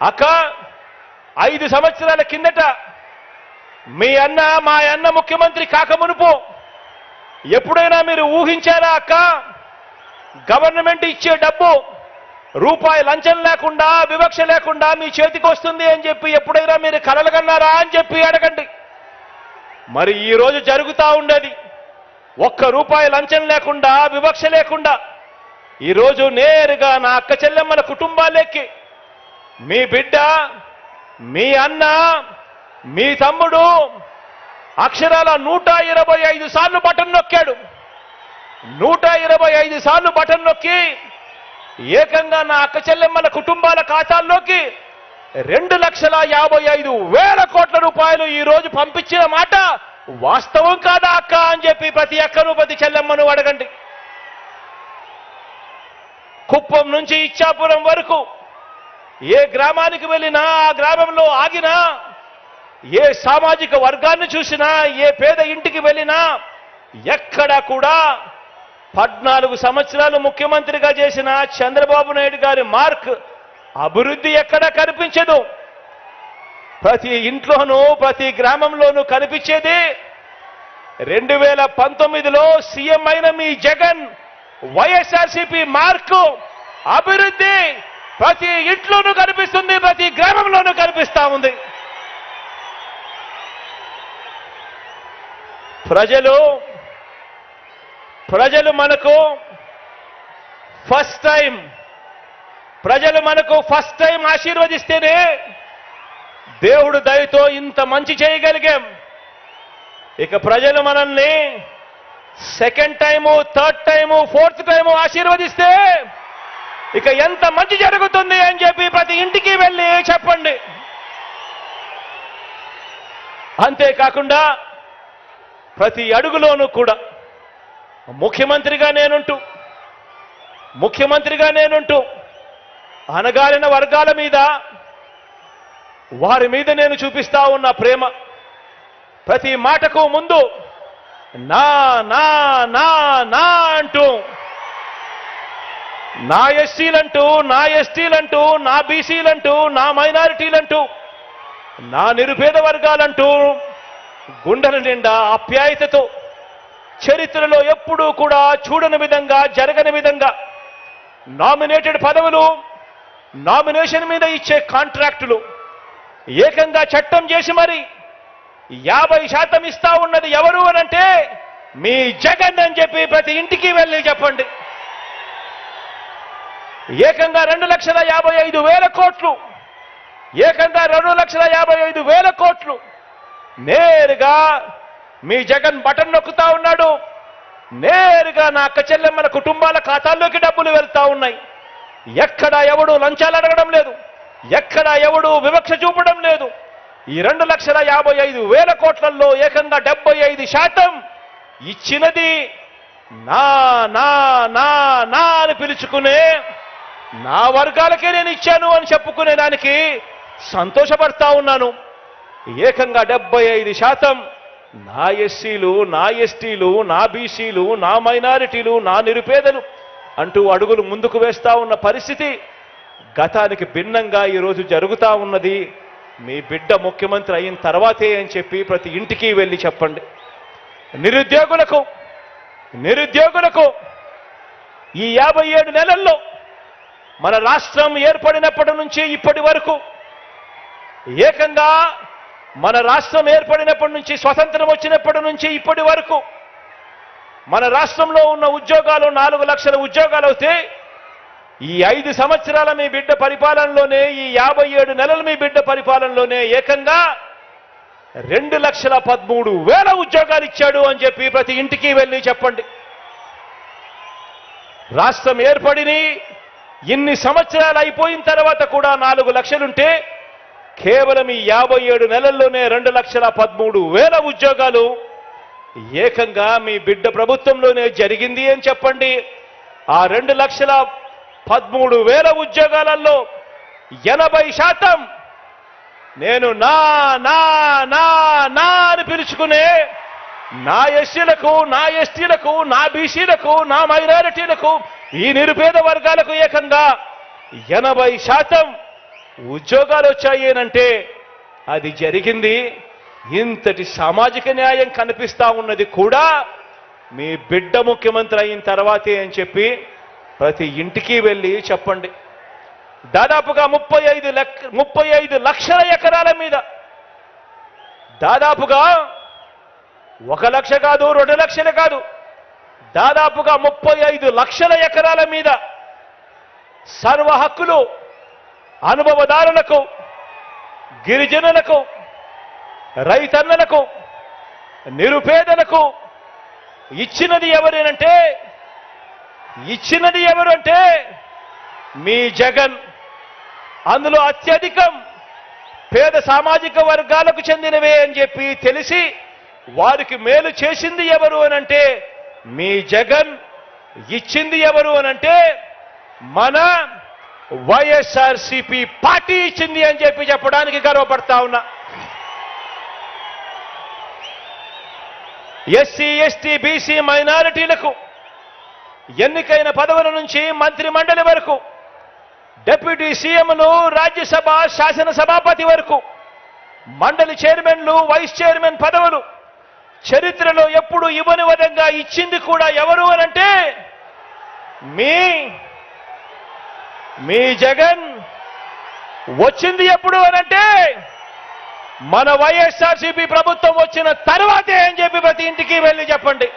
అక్క 5 సంవత్సరాల కిందట మా అన్న ముఖ్యమంత్రి కాకమునుపు ఎప్పుడైనా మీరు ఊహించారా అక్క? గవర్నమెంట్ ఇచ్చే డబ్బు రూపాయి లంచం లేకుండా, వివక్ష లేకుండా మీ చేతికి వస్తుంది అని చెప్పి ఎప్పుడైనా మీరు కలలుగన్నారా అని చెప్పి అడగండి. మరి ఈ రోజు జరుగుతూ ఉండేది ₹1 లంచం లేకుండా, వివక్ష లేకుండా ఈరోజు నేరుగా నా అక్క చెల్లెమ్మల కుటుంబాలకి మీ బిడ్డ, మీ అన్న, మీ తమ్ముడు అక్షరాల 125 సార్లు బటన్ నొక్కాడు. 125 సార్లు బటన్ నొక్కి ఏకంగా నా అక్క చెల్లెమ్మల కుటుంబాల ఖాతాల్లోకి 2,55,000 కోట్ల రూపాయలు ఈ రోజు పంపించిన మాట వాస్తవం కాదా అక్క అని చెప్పి ప్రతి అక్కను, ప్రతి చెల్లెమ్మను అడగండి. కుప్పం నుంచి ఇచ్చాపురం వరకు ఏ గ్రామానికి వెళ్ళినా, ఆ గ్రామంలో ఆగినా, ఏ సామాజిక వర్గాన్ని చూసినా, ఏ పేద ఇంటికి వెళ్ళినా ఎక్కడా కూడా 14 సంవత్సరాలు ముఖ్యమంత్రిగా చేసిన చంద్రబాబు నాయుడు గారి మార్క్, అభివృద్ధి ఎక్కడా కనిపించదు. ప్రతి ఇంట్లోనూ, ప్రతి గ్రామంలోనూ కనిపించేది 2019లో సీఎం అయిన మీ జగన్ వైఎస్ఆర్సీపీ మార్కు, అభివృద్ధి ప్రతి ఇంట్లోనూ కనిపిస్తుంది, ప్రతి గ్రామంలోనూ కనిపిస్తా ఉంది. ప్రజలు మనకు ఫస్ట్ టైం ఆశీర్వదిస్తేనే దేవుడు దయతో ఇంత మంచి చేయగలిగాం. ఇక ప్రజలు మనల్ని second time, third time, fourth time ఆశీర్వదిస్తే ఇక ఎంత మంచి జరుగుతుంది అని చెప్పి ప్రతి ఇంటికి వెళ్ళి చెప్పండి. అంతేకాకుండా ప్రతి అడుగులోనూ కూడా ముఖ్యమంత్రిగా నేనుంటూ అణగారిన వర్గాల మీద, వారి మీద నేను చూపిస్తా ఉన్న ప్రేమ, ప్రతి మాటకు ముందు నా నా నా నా అంటూ, నా ఎస్సీలంటూ, నా ఎస్టీలంటూ, నా బీసీలంటూ, నా మైనారిటీలంటూ, నా నిరుపేద వర్గాలంటూ గుండెల నిండా ఆప్యాయతతో, చరిత్రలో ఎప్పుడూ కూడా చూడని విధంగా, జరగని విధంగా నామినేటెడ్ పదవులు, నామినేషన్ మీద ఇచ్చే కాంట్రాక్టులు ఏకంగా చట్టం చేసి మరి 50% ఇస్తా ఉన్నది ఎవరు అనంటే మీ జగన్ అని చెప్పి ప్రతి ఇంటికి వెళ్ళి చెప్పండి. ఏకంగా 2,55,000 కోట్లు, ఏకంగా 2,55,000 కోట్లు నేరుగా మీ జగన్ బటన్ నొక్కుతా ఉన్నాడు. నేరుగా నా అక్క చెల్లెమ్మల కుటుంబాల ఖాతాల్లోకి డబ్బులు వెళ్తా ఉన్నాయి. ఎక్కడా ఎవడు లంచాలు అడగడం లేదు, ఎక్కడా ఎవడు వివక్ష చూపడం లేదు. ఈ 2,55,000 కోట్లలో ఏకంగా 75% ఇచ్చినది నా నా నా నా అని పిలుచుకునే నా వర్గాలకే నేను ఇచ్చాను అని చెప్పుకునే దానికి సంతోషపడతా ఉన్నాను. ఏకంగా 75% నా ఎస్సీలు, నా ఎస్టీలు, నా బీసీలు, నా మైనారిటీలు, నా నిరుపేదలు అంటూ అడుగులు ముందుకు వేస్తా ఉన్న పరిస్థితి గతానికి భిన్నంగా ఈరోజు జరుగుతూ ఉన్నది. మీ బిడ్డ ముఖ్యమంత్రి అయిన తర్వాతే అని చెప్పి ప్రతి ఇంటికి వెళ్ళి చెప్పండి. నిరుద్యోగులకు ఈ 57 నెలల్లో మన రాష్ట్రం ఏర్పడినప్పటి నుంచి ఇప్పటి వరకు, ఏకంగా మన రాష్ట్రం ఏర్పడినప్పటి నుంచి, స్వతంత్రం వచ్చినప్పటి నుంచి ఇప్పటి వరకు మన రాష్ట్రంలో ఉన్న ఉద్యోగాలు 4 లక్షల ఉద్యోగాలు అవుతే, ఈ 5 సంవత్సరాల మీ బిడ్డ పరిపాలనలోనే, ఈ 57 నెలల మీ బిడ్డ పరిపాలనలోనే ఏకంగా 2,13,000 ఉద్యోగాలు ఇచ్చాడు అని చెప్పి ప్రతి ఇంటికి వెళ్ళి చెప్పండి. రాష్ట్రం ఏర్పడిని ఇన్ని సంవత్సరాలు అయిపోయిన తర్వాత కూడా 4 లక్షలుంటే కేవలం ఈ 57 నెలల్లోనే 2,13,000 ఉద్యోగాలు ఏకంగా మీ బిడ్డ ప్రభుత్వంలోనే జరిగింది అని చెప్పండి. ఆ 2,13,000 ఉద్యోగాలలో 80% నేను నా నా నా నా అని పిలుచుకునే నా ఎస్సీలకు, నా ఎస్టీలకు, నా బీసీలకు, నా మైనారిటీలకు, ఈ నిరుపేద వర్గాలకు ఏకంగా 80% ఉద్యోగాలు వచ్చాయి అంటే అది జరిగింది ఇంతటి సామాజిక న్యాయం కనిపిస్తా ఉన్నది కూడా మీ బిడ్డ ముఖ్యమంత్రి అయిన తర్వాతే అని చెప్పి ప్రతి ఇంటికి వెళ్ళి చెప్పండి. దాదాపుగా 35 లక్షల ఎకరాల మీద దాదాపుగా 1 లక్ష కాదు 2 లక్షలు కాదు దాదాపుగా 35 లక్షల ఎకరాల మీద సర్వ హక్కులు అనుభవదారులకు, గిరిజనులకు, రైతన్నలకు, నిరుపేదలకు ఇచ్చినది ఎవరు అంటే మీ జగన్. అందులో అత్యధికం పేద సామాజిక వర్గాలకు చెందినవే అని చెప్పి తెలిసి వారికి మేలు చేసింది ఎవరు అనంటే మీ జగన్. ఇచ్చింది ఎవరు అనంటే మన వైఎస్ఆర్సీపీ పార్టీ ఇచ్చింది అని చెప్పి చెప్పడానికి గర్వపడతా ఉన్నా. ఎస్సీ, ఎస్టీ, బీసీ, మైనారిటీలకు ఎన్నికైన పదవుల నుంచి మంత్రి మండలి వరకు, డిప్యూటీ సీఎంలు, రాజ్యసభ శాసనసభాపతి వరకు, మండలి చైర్మన్లు, వైస్ చైర్మన్ పదవులు చరిత్రలో ఎప్పుడు ఇవ్వని విధంగా ఇచ్చింది కూడా ఎవరు అనంటే మీ జగన్. వచ్చింది ఎప్పుడు అనంటే మన వైఎస్ఆర్సీపీ ప్రభుత్వం వచ్చిన తర్వాతే అని చెప్పి ప్రతి ఇంటికి వెళ్ళి చెప్పండి.